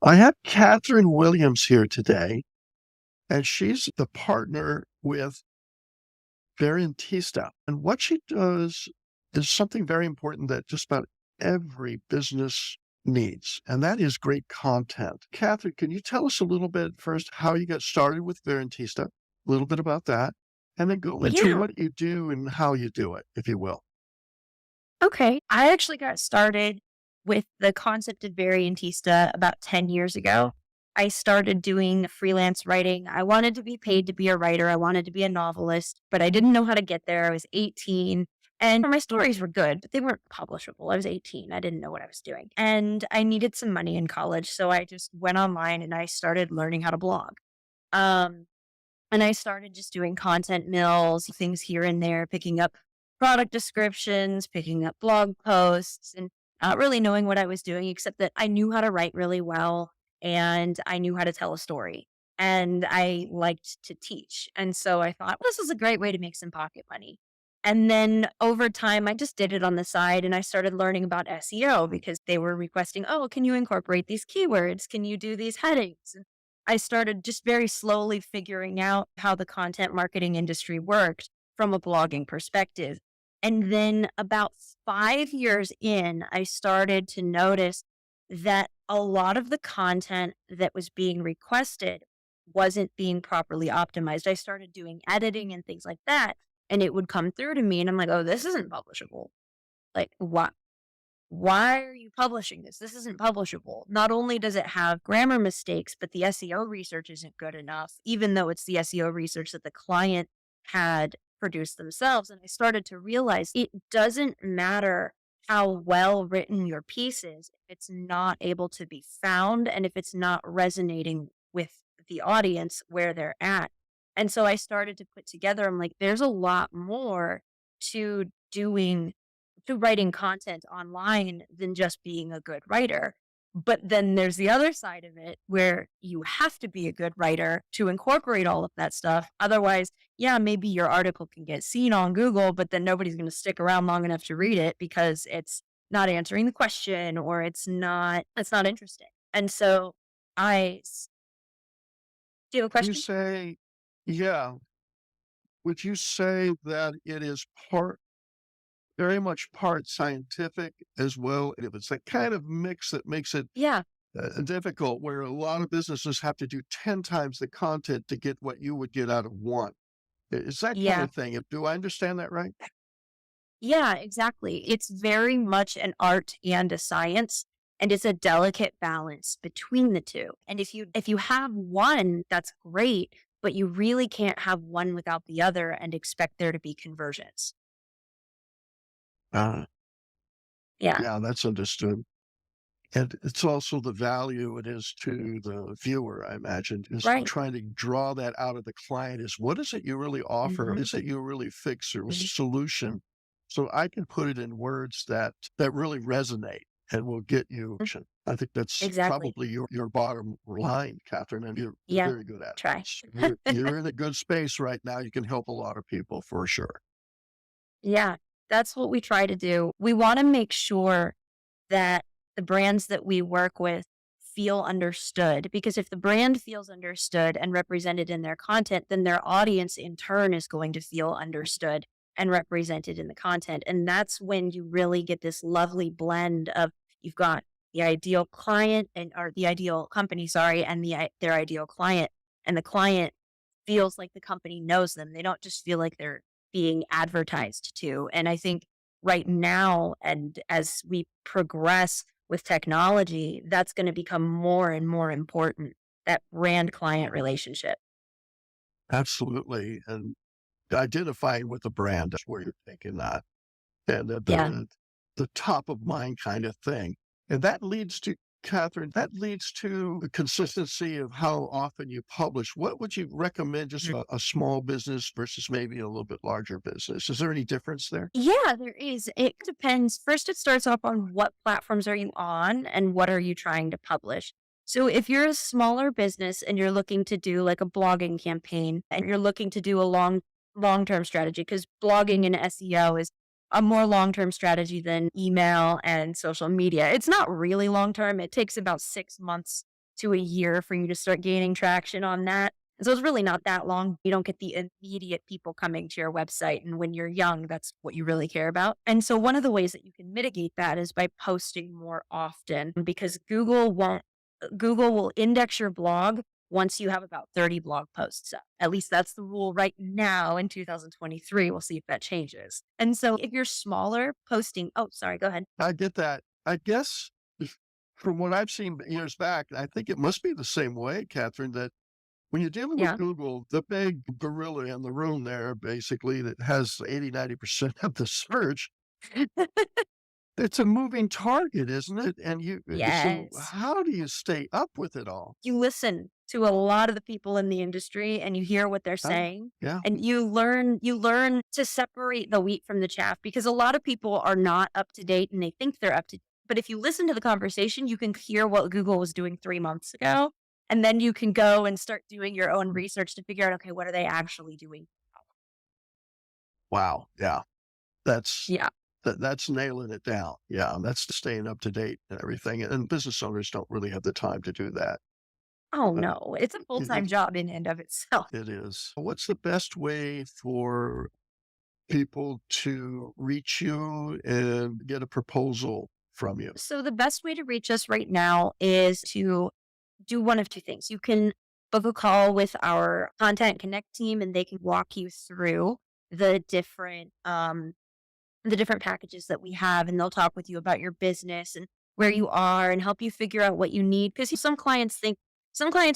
I have Katherine Williams here today, and she's the partner with Variantista. And what she does is something very important that just about every business needs, and that is great content. Katherine, can you tell us a little bit first how you got started with Variantista, a little bit about that, and then go into Yeah. what you do and how you do it, if you will? Okay. I actually got started with the concept of Variantista about 10 years ago. I started doing freelance writing. I wanted to be paid to be a writer. I wanted to be a novelist, but I didn't know how to get there. I was 18 and my stories were good, but they weren't publishable. I was 18. I didn't know what I was doing. And I needed some money in college. So I just went online and I started learning how to blog. Um, And I started just doing content mills, things here and there, picking up product descriptions, picking up blog posts, and not really knowing what I was doing, except that I knew how to write really well and I knew how to tell a story. And I liked to teach. And so I thought, well, this is a great way to make some pocket money. And then over time, I just did it on the side and I started learning about SEO because they were requesting, oh, can you incorporate these keywords? Can you do these headings? I started just very slowly figuring out how the content marketing industry worked from a blogging perspective. And then about 5 years in, I started to notice that a lot of the content that was being requested wasn't being properly optimized. I started doing editing and things like that, and it would come through to me, and I'm like, oh, this isn't publishable. Like, what? Why are you publishing this? This isn't publishable. Not only does it have grammar mistakes, but the SEO research isn't good enough, even though it's the SEO research that the client had produced themselves. And I started to realize it doesn't matter how well written your piece is if it's not able to be found and if it's not resonating with the audience where they're at. And so I started to put together, I'm like, there's a lot more to doing to writing content online than just being a good writer. But then there's the other side of it where you have to be a good writer to incorporate all of that stuff. Otherwise, yeah, maybe your article can get seen on Google, but then nobody's going to stick around long enough to read it because it's not answering the question or it's not interesting. And so do you have a You question? say, yeah, would you say that it is very much part scientific as well? If it's that kind of mix that makes it Yeah. difficult, where a lot of businesses have to do 10 times the content to get what you would get out of one. It's that kind Yeah. of thing. Do I understand that right? Yeah, exactly. It's very much an art and a science, and it's a delicate balance between the two. And if you have one, that's great, but you really can't have one without the other and expect there to be conversions. Uh, Yeah, yeah, that's understood. And it's also the value it is to the viewer, I imagine, is right. trying to draw that out of the client is what is it you really offer? What Hmm. is it you really fix or solution? So I can put it in words that really resonate and will get you action. I think that's Exactly. probably your bottom line, Catherine, and you're Yeah. very good at Try. it. You're in a good space right now. You can help a lot of people for sure. Yeah, that's what we try to do. We want to make sure that the brands that we work with feel understood because if the brand feels understood and represented in their content, then their audience in turn is going to feel understood and represented in the content. And that's when you really get this lovely blend of you've got the ideal client and or the ideal company, sorry, and their ideal client. And the client feels like the company knows them. They don't just feel like they're being advertised to. And I think right now, and as we progress with technology, that's going to become more and more important, that brand client relationship. Absolutely. And identifying with the brand, that's where you're thinking that. And Yeah. the top of mind kind of thing. And that leads to Catherine, that leads to the consistency of how often you publish. What would you recommend just a small business versus maybe a little bit larger business? Is there any difference there? Yeah, there is. It depends. First, it starts off on what platforms are you on and what are you trying to publish. So, if you're a smaller business and you're looking to do like a blogging campaign and you're looking to do a long-term strategy, because blogging and SEO is a more long-term strategy than email and social media. It's not really long-term. It takes about 6 months to a year for you to start gaining traction on that. And so it's really not that long. You don't get the immediate people coming to your website. And when you're young, that's what you really care about. And so one of the ways that you can mitigate that is by posting more often because Google will index your blog once you have about 30 blog posts up. At least that's the rule right now in 2023. We'll see if that changes. And so if you're smaller, posting, oh, sorry, go ahead. I get that. I guess from what I've seen years back, I think it must be the same way, Catherine, that when you're dealing with Yeah. Google, the big gorilla in the room there, basically, that has 80, 90% of the search, it's a moving target, isn't it? And so Yes. how do you stay up with it all? You listen to a lot of the people in the industry and you hear what they're Huh? saying Yeah. and you learn to separate the wheat from the chaff because a lot of people are not up to date and they think they're up to date. But if you listen to the conversation, you can hear what Google was doing 3 months ago. And then you can go and start doing your own research to figure out, okay, what are they actually doing? Wow. Yeah. That's Yeah. that's nailing it down. Yeah. That's staying up to date and everything. And business owners don't really have the time to do that. Oh Uh, no, it's a it, full-time it job in and of itself. it is. What's the best way for people to reach you and get a proposal from you? So the best way to reach us right now is to do one of two things. You can book a call with our Content Connect team and they can walk you through the different the different packages that we have and they'll talk with you about your business and where you are and help you figure out what you need because some clients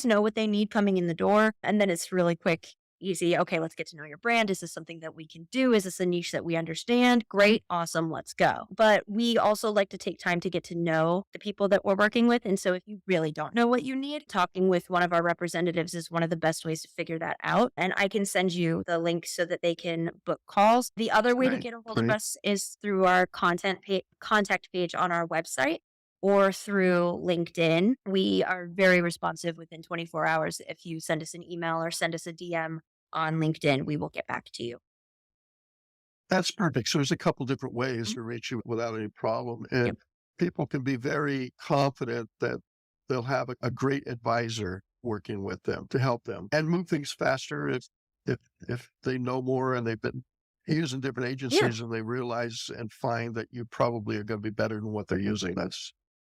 know what they need coming in the door and then it's really quick, easy. Okay, let's get to know your brand. Is this something that we can do? Is this a niche that we understand? Great, awesome, let's go. But we also like to take time to get to know the people that we're working with. And so if you really don't know what you need, talking with one of our representatives is one of the best ways to figure that out. And I can send you the link so that they can book calls. The other way to Right. get a hold of Great. us is through our contact page on our website or through LinkedIn. We are very responsive within 24 hours. If you send us an email or send us a DM on LinkedIn, we will get back to you. That's perfect. So there's a couple different ways Mhm. to reach you without any problem. Yep. And people can be very confident that they'll have a great advisor working with them to help them and move things faster if they know more and they've been using different Yeah. agencies and they realize and find that you probably are going to be better than what they're using. That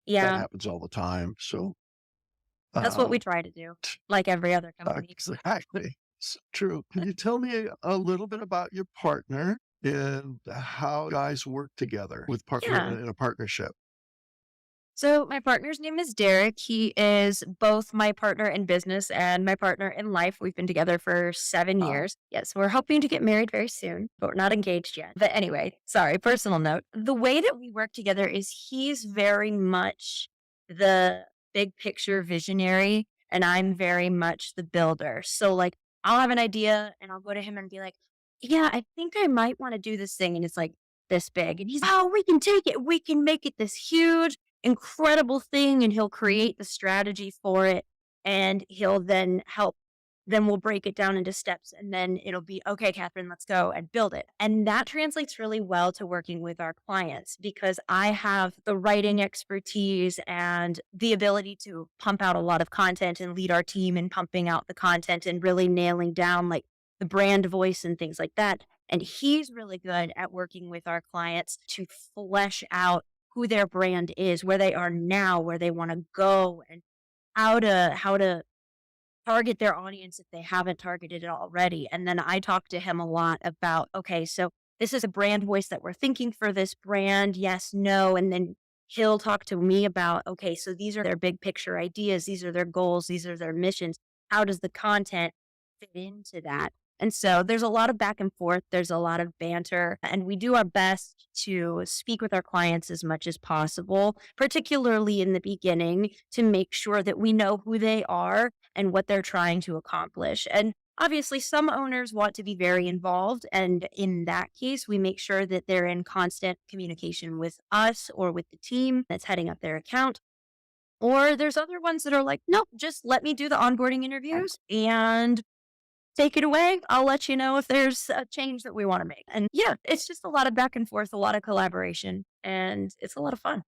Yeah. happens all the time. So That's what uh, we try to do, like every other company. exactly. So true. Can you tell me a little bit about your partner and how guys work together with partner Yeah. in a partnership? So my partner's name is Derek. He is both my partner in business and my partner in life. We've been together for 7 years. Yes, we're hoping to get married very soon, but we're not engaged yet. But anyway, sorry, personal note. The way that we work together is he's very much the big picture visionary, and I'm very much the builder. So like I'll have an idea and I'll go to him and be like, yeah, I think I might want to do this thing. And it's like this big. And he's, oh, we can take it. We can make it this huge incredible thing and he'll create the strategy for it and he'll then we'll break it down into steps and then it'll be okay, Catherine, let's go and build it. And that translates really well to working with our clients because I have the writing expertise and the ability to pump out a lot of content and lead our team in pumping out the content and really nailing down like the brand voice and things like that. And he's really good at working with our clients to flesh out who their brand is, where they are now, where they want to go, and how to target their audience if they haven't targeted it already. And then I talk to him a lot about, okay, so this is a brand voice that we're thinking for this brand. Yes, no. And then he'll talk to me about, okay, so these are their big picture ideas. These are their goals. These are their missions. How does the content fit into that? And so there's a lot of back and forth. There's a lot of banter, and we do our best to speak with our clients as much as possible, particularly in the beginning, to make sure that we know who they are and what they're trying to accomplish. And obviously, some owners want to be very involved. And in that case, we make sure that they're in constant communication with us or with the team that's heading up their account. Or there's other ones that are like, nope, just let me do the onboarding interviews and take it away. I'll let you know if there's a change that we want to make. And yeah, it's just a lot of back and forth, a lot of collaboration, and it's a lot of fun.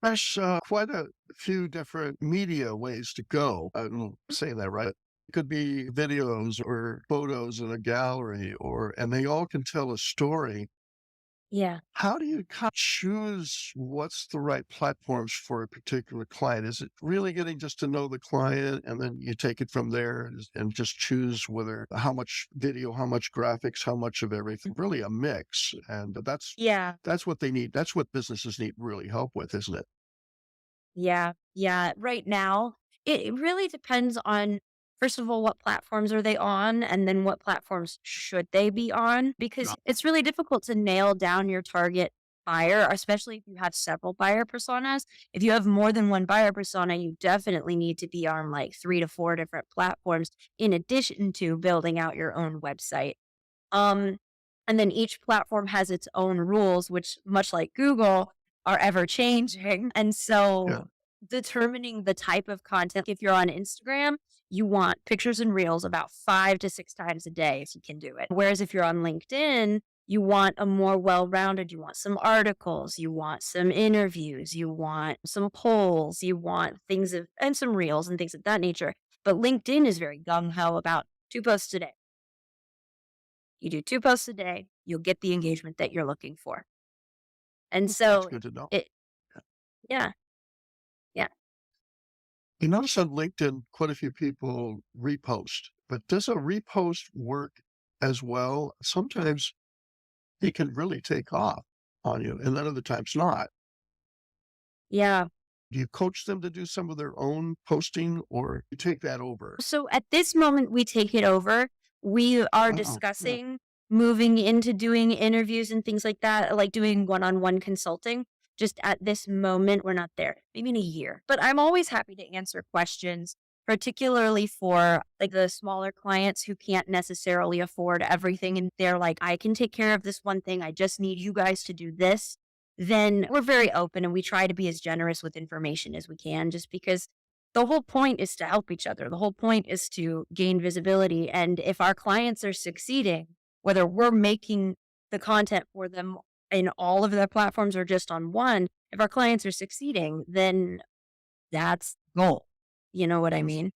There's quite a few different media ways to go. I'm saying that right. It could be videos or photos in a gallery, and they all can tell a story. Yeah. How do you kind of choose what's the right platforms for a particular client? Is it really getting just to know the client and then you take it from there and just choose whether how much video, how much graphics, how much of everything? Really a mix. And Yeah. that's what they need. That's what businesses need really help with, isn't it? Yeah. Yeah. Right now, it really depends on, first of all, what platforms are they on? And then what platforms should they be on? Yeah. Because it's really difficult to nail down your target buyer, especially if you have several buyer personas. If you have more than one buyer persona, you definitely need to be on like 3 to 4 different platforms in addition to building out your own website. Um, and then each platform has its own rules, which, much like Google, are ever changing. And Yeah. so, determining the type of content, if you're on Instagram, you want pictures and reels about 5 to 6 times a day if you can do it. Whereas if you're on LinkedIn, you want a more well rounded, you want some articles, you want some interviews, you want some polls, you want things of, and some reels and things of that nature. But LinkedIn is very gung ho about 2 posts a day. You do 2 posts a day, you'll get the engagement that you're looking for. And That's so good to know. it yeah, yeah. You notice on LinkedIn, quite a few people repost, but does a repost work as well? Sometimes it can really take off on you, and then other times not. Yeah. Do you coach them to do some of their own posting or you take that over? So at this moment, we take it over. We are Oh, yeah. discussing moving into doing interviews and things like that, like doing one-on-one consulting. Just at this moment, we're not there. Maybe in a year. But I'm always happy to answer questions, particularly for like the smaller clients who can't necessarily afford everything. And they're like, I can take care of this one thing. I just need you guys to do this. Then we're very open and we try to be as generous with information as we can, just because the whole point is to help each other. The whole point is to gain visibility. And if our clients are succeeding, whether we're making the content for them in all of their platforms or just on one, if our clients are succeeding, then that's the goal. You know what I mean?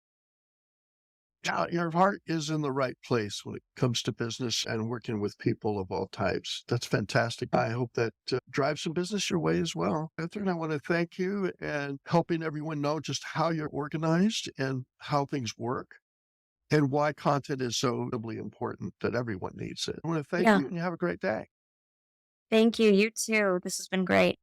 Yeah, your heart is in the right place when it comes to business and working with people of all types. That's fantastic. I hope that drives some business your way as well. Catherine, I want to thank you and helping everyone know just how you're organized and how things work and why content is so incredibly important that everyone needs it. I want to thank Yeah. you and you have a great day. Thank you. You too. This has been great.